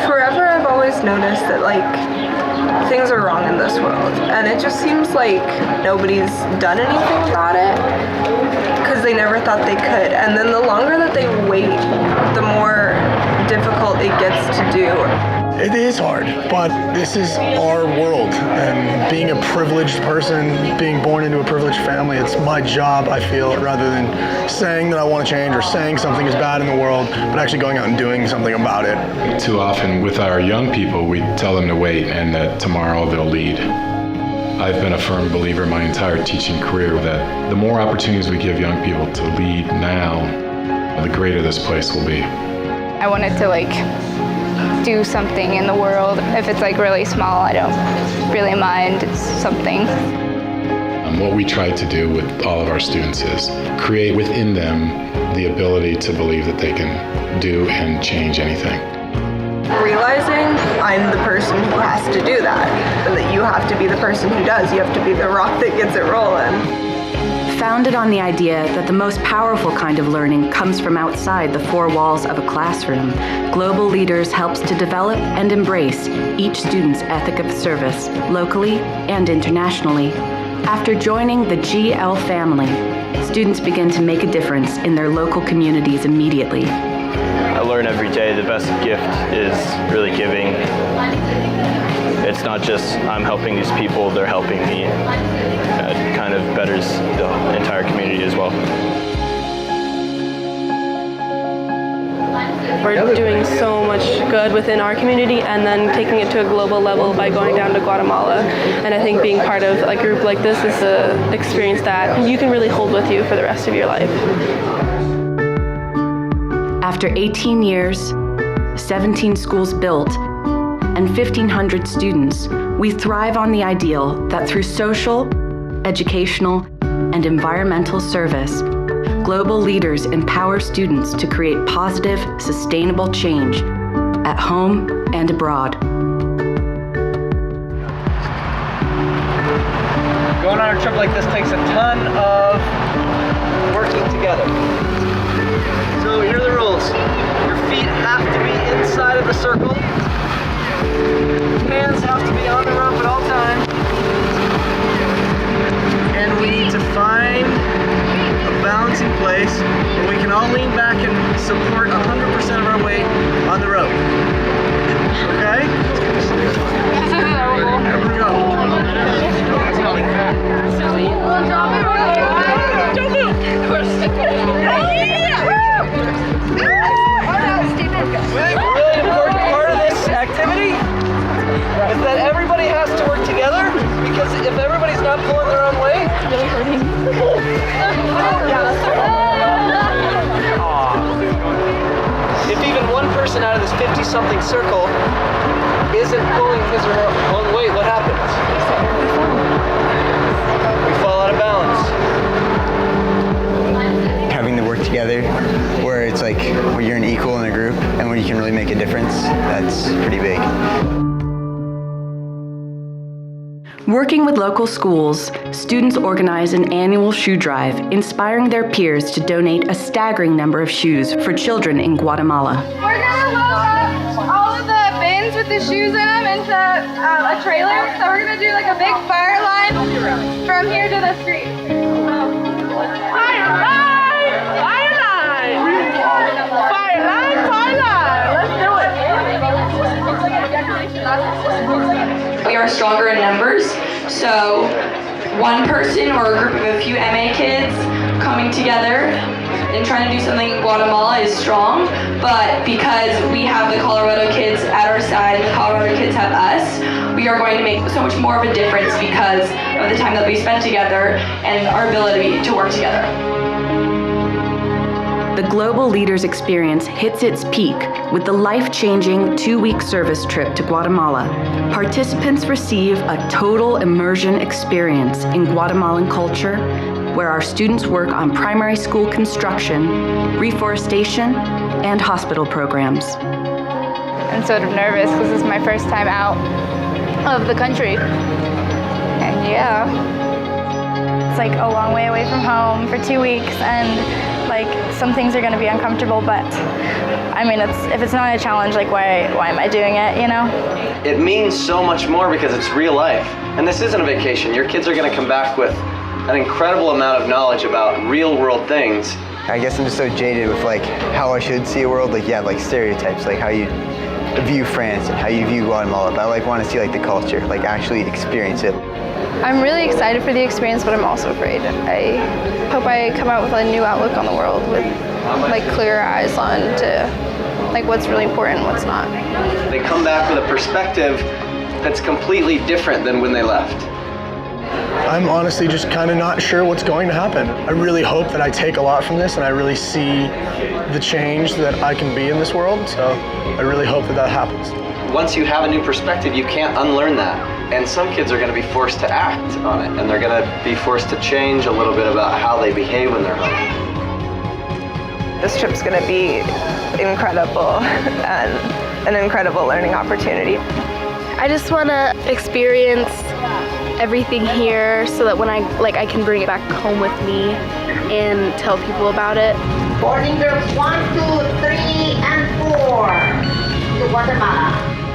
Forever I've always noticed that things are wrong in this world, and it just seems like nobody's done anything about it because they never thought they could. And then the longer that they wait, the more difficult it gets to do. It is hard, but this is our world, and being a privileged person, being born into a privileged family, it's my job, I feel, rather than saying that I want to change or saying something is bad in the world, but actually going out and doing something about it. Too often with our young people, we tell them to wait and that tomorrow they'll lead. I've been a firm believer my entire teaching career that the more opportunities we give young people to lead now, the greater this place will be. I wanted to do something in the world. If it's really small, I don't really mind. It's something. And what we try to do with all of our students is create within them the ability to believe that they can do and change anything. Realizing I'm the person who has to do that, and that you have to be the person who does. You have to be the rock that gets it rolling. Founded on the idea that the most powerful kind of learning comes from outside the four walls of a classroom, Global Leaders helps to develop and embrace each student's ethic of service, locally and internationally. After joining the GL family, students begin to make a difference in their local communities immediately. I learn every day the best gift is really giving. It's not just I'm helping these people, they're helping me. It kind of betters the entire community as well. We're doing so much good within our community and then taking it to a global level by going down to Guatemala. And I think being part of a group like this is an experience that you can really hold with you for the rest of your life. After 18 years, 17 schools built, and 1,500 students, we thrive on the ideal that through social, educational, and environmental service, Global Leaders empower students to create positive, sustainable change at home and abroad. Going on a trip like this takes a ton of working together. So here are the rules. Your feet have to be inside of the circle. Hands have to be on the rope at all times. And we need to find a balancing place where we can all lean back and support 100% of our weight on the rope. Okay? There we go. Really important part of this activity is that everybody has to work together, because if everybody's not pulling their own weight, it's really hurting. If even one person out of this 50-something circle isn't pulling his or her own weight, what happens? We fall out of balance. Having to work together where it's where you're an equal in a group and where you can really make a difference, that's pretty big. Working with local schools, students organize an annual shoe drive, inspiring their peers to donate a staggering number of shoes for children in Guatemala. We're gonna load up all of the bins with the shoes in them into a trailer. So we're gonna do a big fire line from here to the street. Fire line! Fire line! Fire line! Fire line! Let's do it! We are stronger in numbers, so one person or a group of a few MA kids coming together and trying to do something in Guatemala is strong, but because we have the Colorado kids at our side and the Colorado kids have us, we are going to make so much more of a difference because of the time that we spent together and our ability to work together. The Global Leaders experience hits its peak with the life-changing 2-week service trip to Guatemala. Participants receive a total immersion experience in Guatemalan culture, where our students work on primary school construction, reforestation, and hospital programs. I'm sort of nervous because this is my first time out of the country. And it's a long way away from home for 2 weeks, and some things are going to be uncomfortable, but I mean, if it's not a challenge, like why am I doing it, you know? It means so much more because it's real life. And this isn't a vacation. Your kids are going to come back with an incredible amount of knowledge about real world things. I guess I'm just so jaded with like how I should see a world, like like stereotypes, like how you view France and how you view Guatemala. But I like want to see like the culture, like actually experience it. I'm really excited for the experience, but I'm also afraid. I hope I come out with a new outlook on the world with like clearer eyes on to like what's really important and what's not. They come back with a perspective that's completely different than when they left. I'm honestly just kind of not sure what's going to happen. I really hope that I take a lot from this and I really see the change that I can be in this world. So I really hope that that happens. Once you have a new perspective, you can't unlearn that. And some kids are going to be forced to act on it, and they're going to be forced to change a little bit about how they behave when they're home. This trip's going to be incredible and an incredible learning opportunity. I just want to experience everything here so that when I can bring it back home with me and tell people about it. Boarding groups 1, 2, 3, and 4 to Guatemala.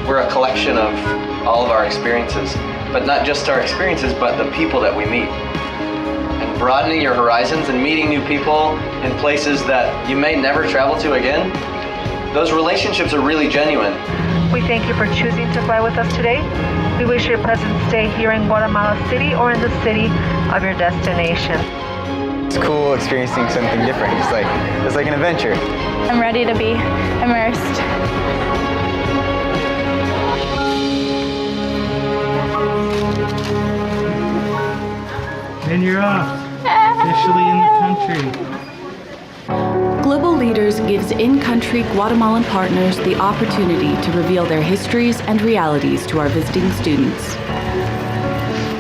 We're a collection of all of our experiences, but not just our experiences, but the people that we meet. And broadening your horizons and meeting new people in places that you may never travel to again, those relationships are really genuine. We thank you for choosing to fly with us today. We wish you a pleasant stay here in Guatemala City or in the city of your destination. It's cool experiencing something different. It's like an adventure. I'm ready to be immersed. And you're off, officially in the country. Global Leaders gives in-country Guatemalan partners the opportunity to reveal their histories and realities to our visiting students.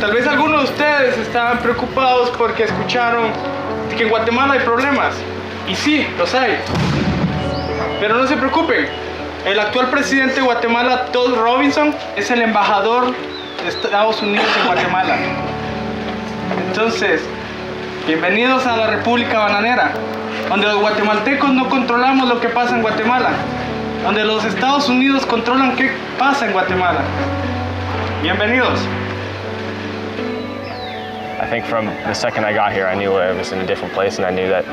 Tal vez algunos de ustedes estaban preocupados porque escucharon que en Guatemala hay problemas. Y sí, los hay. Pero no se preocupen. El actual presidente de Guatemala, Todd Robinson, es el embajador de Estados Unidos en Guatemala. Entonces, bienvenidos a la República Bananera, donde los guatemaltecos no controlamos lo que pasa en Guatemala, donde los Estados Unidos controlan qué pasa en Guatemala. Bienvenidos. I think from the second I got here, I knew I was in a different place, and I knew that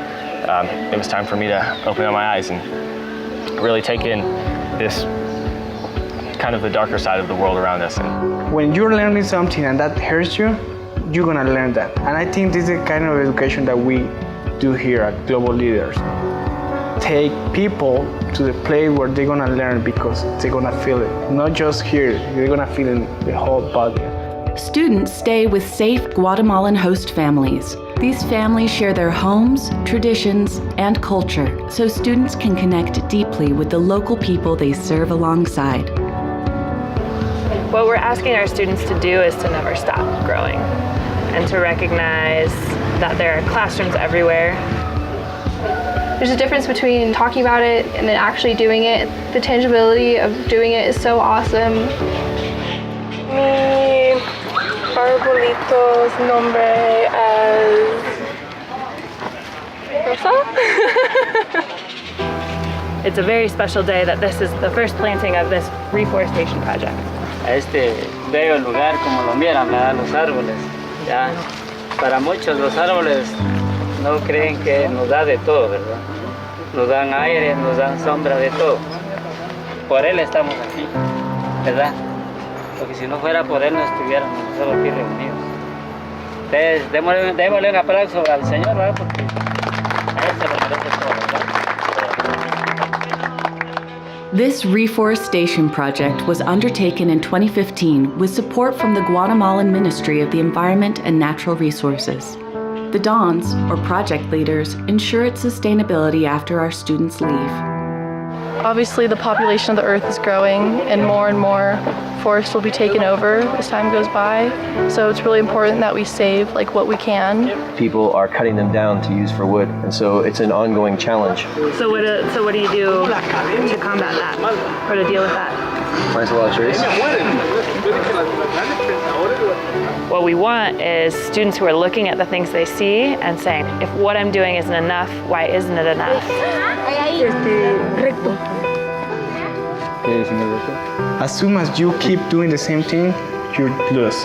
it was time for me to open up my eyes and really take in this kind of the darker side of the world around us. And when you're learning something and that hurts you, you're gonna learn that. And I think this is the kind of education that we do here at Global Leaders. Take people to the place where they're gonna learn because they're gonna feel it. Not just here, they're gonna feel it in the whole body. Students stay with safe Guatemalan host families. These families share their homes, traditions, and culture, so students can connect deeply with the local people they serve alongside. What we're asking our students to do is to never stop growing and to recognize that there are classrooms everywhere. There's a difference between talking about it and then actually doing it. The tangibility of doing it is so awesome. Mi arbolito's nombre es Rosa. It's a very special day that this is the first planting of this reforestation project. A este bello lugar, como lo miran, ¿verdad? Los árboles. Ya, para muchos los árboles no creen que nos da de todo, ¿verdad? Nos dan aire, nos dan sombra, de todo. Por él estamos aquí, ¿verdad? Porque si no fuera por él no estuviéramos nosotros aquí reunidos. Entonces, démosle un aplauso al Señor, ¿verdad? Porque a él se lo merece todo, ¿verdad? This reforestation project was undertaken in 2015 with support from the Guatemalan Ministry of the Environment and Natural Resources. The Dons, or project leaders, ensure its sustainability after our students leave. Obviously, the population of the Earth is growing, and more forests will be taken over as time goes by. So it's really important that we save what we can. People are cutting them down to use for wood, and so it's an ongoing challenge. So what do you do to combat that or to deal with that? Plants a lot of trees. What we want is students who are looking at the things they see and saying, if what I'm doing isn't enough, why isn't it enough? As soon as you keep doing the same thing, you lose.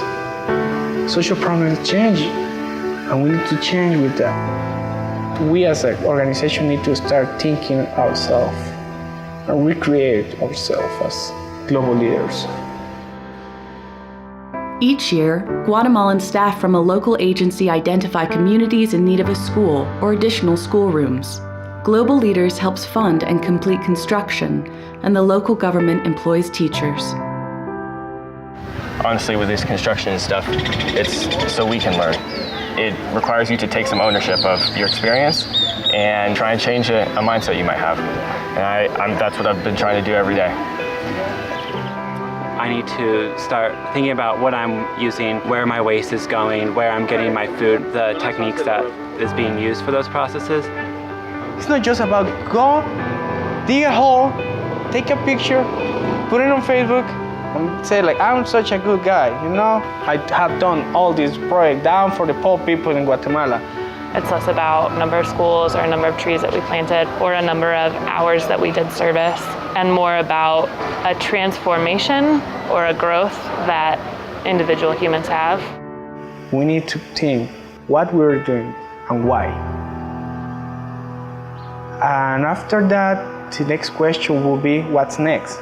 Social problems change, and we need to change with that. We as an organization need to start thinking ourselves and recreate ourselves as global leaders. Each year, Guatemalan staff from a local agency identify communities in need of a school or additional schoolrooms. Global Leaders helps fund and complete construction, and the local government employs teachers. Honestly, with this construction and stuff, it's so we can learn. It requires you to take some ownership of your experience and try and change a mindset you might have. And that's what I've been trying to do every day. I need to start thinking about what I'm using, where my waste is going, where I'm getting my food, the techniques that is being used for those processes. It's not just about go, dig a hole, take a picture, put it on Facebook, and say like, I'm such a good guy, you know? I have done all this project down for the poor people in Guatemala. It's less about number of schools or number of trees that we planted or a number of hours that we did service, and more about a transformation or a growth that individual humans have. We need to think what we're doing and why. And after that, the next question will be, what's next?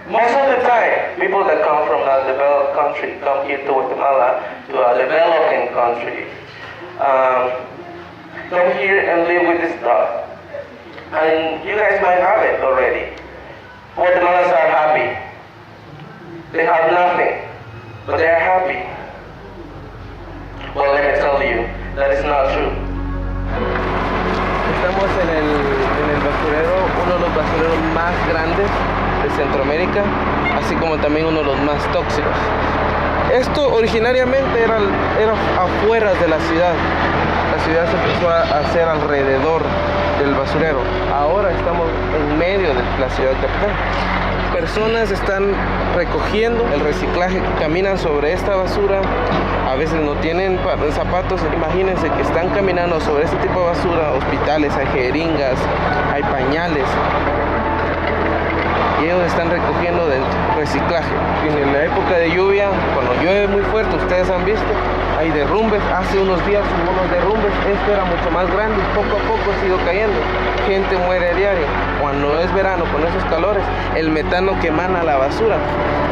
Most of the time, people that come from a developed country come here to Guatemala, to a developing country. Come here and live with this stuff. And you guys might have it already. Guatemalans are happy. They have nothing, but they are happy. Well, let me tell you, that is not true. Estamos en el basurero, uno de los basureros más grandes de Centroamérica, así como también uno de los más tóxicos. Esto originariamente era afuera de la ciudad. La ciudad se empezó a hacer alrededor del basurero. Ahora estamos en medio de la ciudad capital. Personas están recogiendo el reciclaje, caminan sobre esta basura, a veces no tienen zapatos, imagínense que están caminando sobre este tipo de basura, hospitales, hay jeringas, hay pañales, y ellos están recogiendo del reciclaje. En la época de lluvia, cuando llueve muy fuerte, ustedes han visto, hay derrumbes. Hace unos días hubo unos derrumbes, esto era mucho más grande y poco a poco ha ido cayendo. Gente muere a diario. Cuando es verano, con esos calores, el metano que emana la basura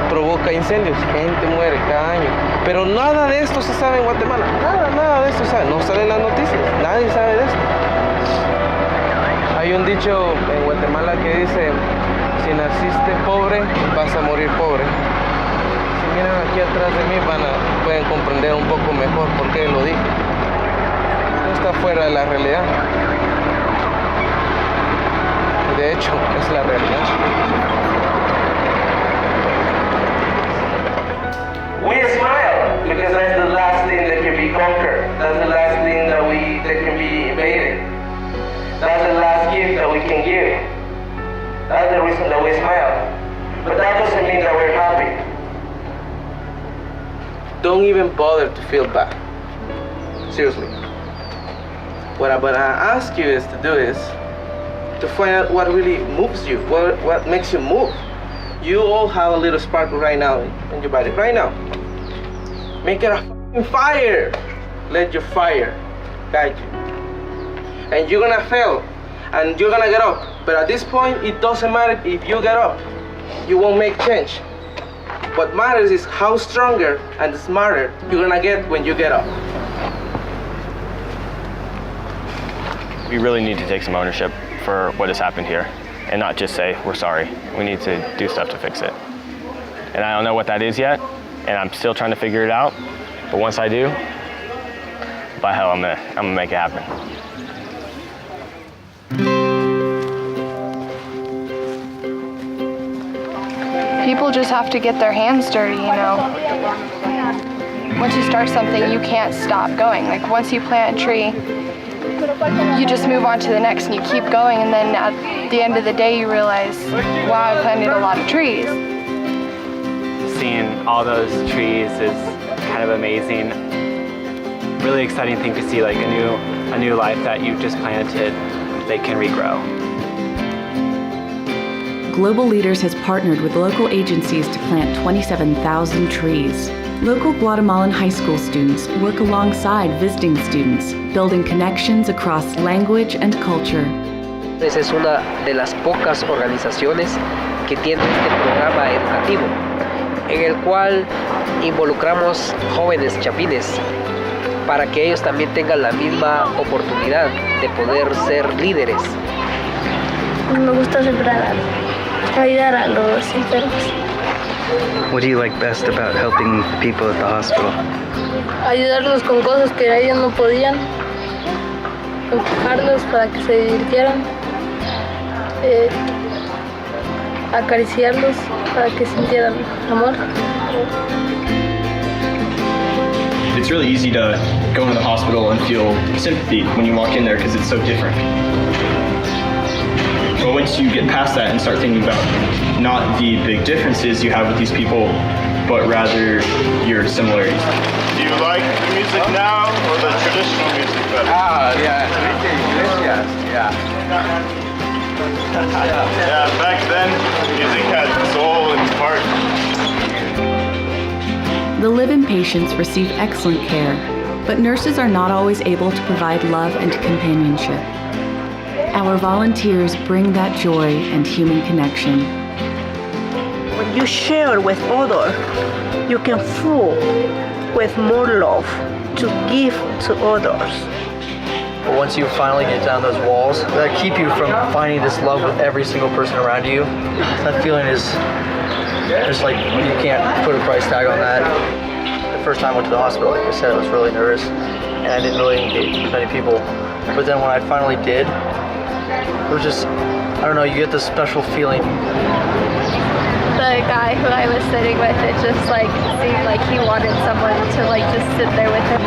provoca incendios, gente muere cada año. Pero nada de esto se sabe en Guatemala, nada de esto se sabe, no sale en las noticias, nadie sabe de esto. Hay un dicho en Guatemala que dice, si naciste pobre, vas a morir pobre. Si miran aquí atrás de mí, pueden comprender un poco mejor por qué lo dije. No está fuera de la realidad. De hecho, es la realidad. We smile because that's the last thing that can be conquered. That's the last thing that can be invaded. That's the last gift that we can give. That's the reason that we smile. But that doesn't mean that we're happy. Don't even bother to feel bad. Seriously. What I'm gonna ask you is to do is to find out what really moves you, what makes you move. You all have a little sparkle right now in your body, right now. Make it a fucking fire. Let your fire guide you. And you're gonna fail, and you're gonna get up. But at this point, it doesn't matter if you get up. You won't make change. What matters is how stronger and smarter you're gonna get when you get up. We really need to take some ownership for what has happened here and not just say, we're sorry. We need to do stuff to fix it. And I don't know what that is yet, and I'm still trying to figure it out. But once I do, by hell, I'm gonna make it happen. People just have to get their hands dirty, you know. Once you start something, you can't stop going. Like once you plant a tree, you just move on to the next and you keep going, and then at the end of the day you realize, wow, I planted a lot of trees. seeing all those trees is kind of amazing. Really exciting thing to see, like a new life that you've just planted, they can regrow. Global Leaders has partnered with local agencies to plant 27,000 trees. Local Guatemalan high school students work alongside visiting students, building connections across language and culture. Esa es una de las pocas organizaciones que tiene este programa educativo, en el cual involucramos jóvenes chapines para que ellos también tengan la misma oportunidad de poder ser líderes. Me gusta sembrar, ayudar a los enfermos. What do you like best about helping people at the hospital? Ayudarlos con cosas que ellos no podían, empujarlos para que se divirtieran, acariciarlos para que sintieran amor. It's really easy to go into the hospital and feel sympathy when you walk in there because it's so different. But once you get past that and start thinking about not the big differences you have with these people, but rather your similarities. Do you like the music now or the traditional music better? Yeah. Yeah, back then, music had soul and heart. The live-in patients receive excellent care, but nurses are not always able to provide love and companionship. Our volunteers bring that joy and human connection. When you share with others, you can flow with more love to give to others. But once you finally get down those walls that keep you from finding this love with every single person around you, that feeling is just like, you can't put a price tag on that. The first time I went to the hospital, like I said, I was really nervous and I didn't really engage with many people. But then when I finally did, it was just, I don't know, you get this special feeling. The guy who I was sitting with, it just like seemed like he wanted someone to like just sit there with him.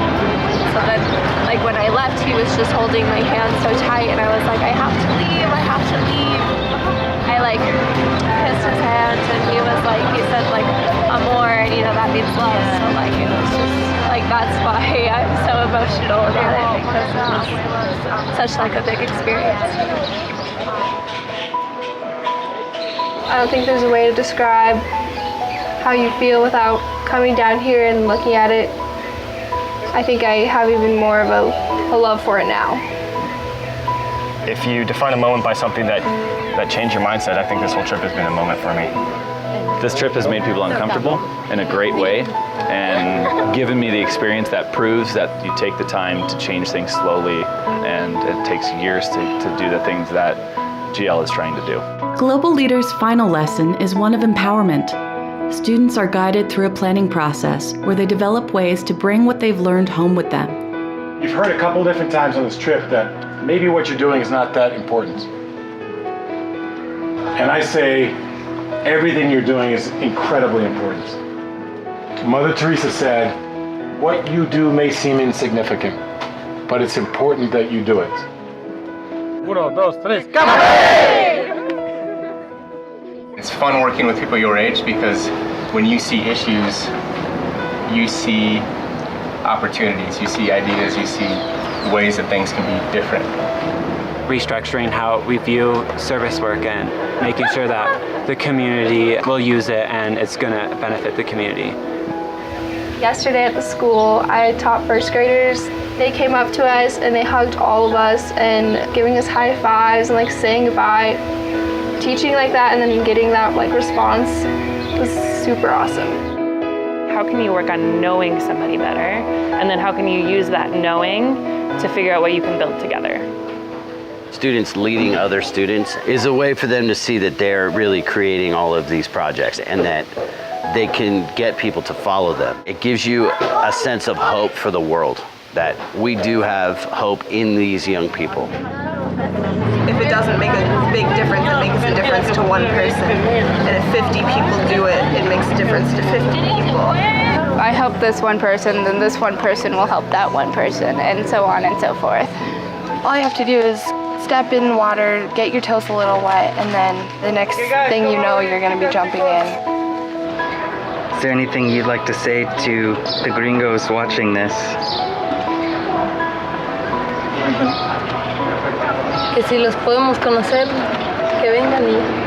So then, like when I left, he was just holding my hand so tight, and I was like, I have to leave, I have to leave. I like kissed his hand, and he was like, he said like amor, and you know that means love. So like it was just like that's why I'm so emotional about it, because it was such like a big experience. I don't think there's a way to describe how you feel without coming down here and looking at it. I think I have even more of a love for it now. If you define a moment by something that changed your mindset, I think this whole trip has been a moment for me. This trip has made people uncomfortable in a great way and given me the experience that proves that you take the time to change things slowly, and it takes years to do the things that GL is trying to do. Global Leaders' final lesson is one of empowerment. Students are guided through a planning process where they develop ways to bring what they've learned home with them. You've heard a couple different times on this trip that maybe what you're doing is not that important. And I say everything you're doing is incredibly important. Mother Teresa said, what you do may seem insignificant, but it's important that you do it. Uno, dos, tres, It's fun working with people your age because when you see issues, you see opportunities, you see ideas, you see ways that things can be different. Restructuring how we view service work and making sure that the community will use it and it's going to benefit the community. Yesterday at the school, I taught first graders. They came up to us and they hugged all of us and giving us high fives and like saying goodbye. Teaching like that and then getting that like response was super awesome. How can you work on knowing somebody better? And then how can you use that knowing to figure out what you can build together? Students leading other students is a way for them to see that they're really creating all of these projects and that they can get people to follow them. It gives you a sense of hope for the world, that we do have hope in these young people. If it doesn't make a big difference, it makes a difference to one person. And if 50 people do it, it makes a difference to 50 people. I help this one person, then this one person will help that one person, and so on and so forth. All you have to do is step in water, get your toes a little wet, and then the next thing you know, you're going to be jumping in. Is there anything you'd like to say to the gringos watching this? Que si los podemos conocer, que vengan y